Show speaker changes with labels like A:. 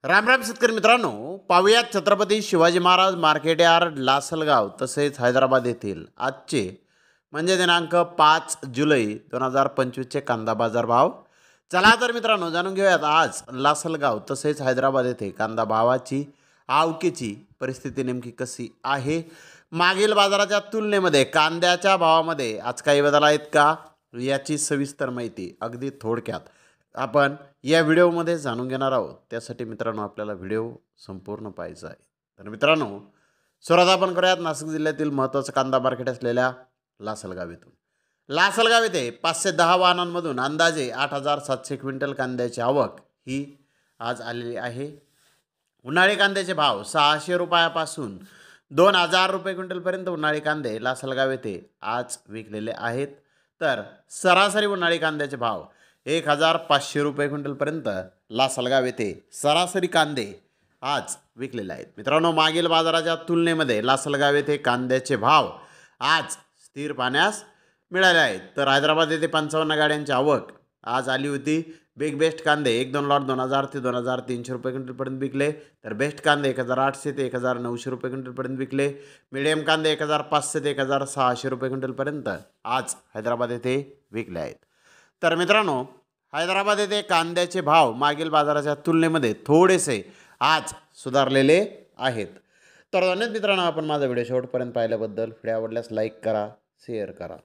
A: राम राम शेतकरी मित्रांनो, पाहुयात छत्रपती शिवाजी महाराज मार्केट यार्ड लासलगाव तसेच हैदराबाद येथील आजचे म्हणजे दिनांक 5 जुलै 2025चे कांदा बाजार भाव. चला तर मित्रांनो जाणून घेऊयात आज लासलगाव तसेच हैदराबाद येथे कांदा भावाची आवकेची परिस्थिती नेमकी कशी आहे. मागील बाजाराच्या तुलनेमध्ये कांद्याच्या भावामध्ये आज काही बदल आहेत का याची सविस्तर माहिती अगदी थोडक्यात आपण या व्हिडिओमध्ये जाणून घेणार आहोत. त्यासाठी मित्रांनो आपल्याला व्हिडिओ संपूर्ण पाहायचा आहे. तर मित्रांनो सुरुवात आपण करूयात नाशिक जिल्ह्यातील महत्त्वाचं कांदा मार्केट असलेल्या लासलगाव येथून. लासलगाव येथे 510 वाहनांमधून अंदाजे 8,700 क्विंटल कांद्याची आवक ही आज आलेली आहे. उन्हाळी कांद्याचे भाव 600 रुपयापासून 2,000 रुपये क्विंटलपर्यंत उन्हाळी कांदे लासलगाव येथे आज विकलेले आहेत. तर सरासरी उन्हाळी कांद्याचे भाव 1,500 रुपये क्विंटलपर्यंत लासलगाव येथे सरासरी कांदे आज विकलेले आहेत. मित्रांनो मागील बाजाराच्या तुलनेमध्ये लासलगाव येथे कांद्याचे भाव आज स्थिर पाहण्यास मिळाले आहेत. तर हैदराबाद येथे 55 गाड्यांची आवक आज आली होती. बिग बेस्ट कांदे 1-2 लॉट 2,000 ते 2,300 रुपये क्विंटलपर्यंत विकले. तर बेस्ट कांदे 1,800 ते 1,900 रुपये क्विंटलपर्यंत विकले. मीडियम कांदे 1,500 ते 1,600 रुपये क्विंटलपर्यंत आज हैदराबाद येथे विकले आहेत. तर मित्रांनो हैदराबाद येथे कांद्याचे भाव मागील बाजाराच्या तुलनेमध्ये थोडेसे आज सुधारलेले आहेत. तर धन्यवाद मित्रांनो, आपण माझा व्हिडिओ शेवटपर्यंत पाहिल्याबद्दल. व्हिडिओ आवडल्यास लाईक करा, शेअर करा.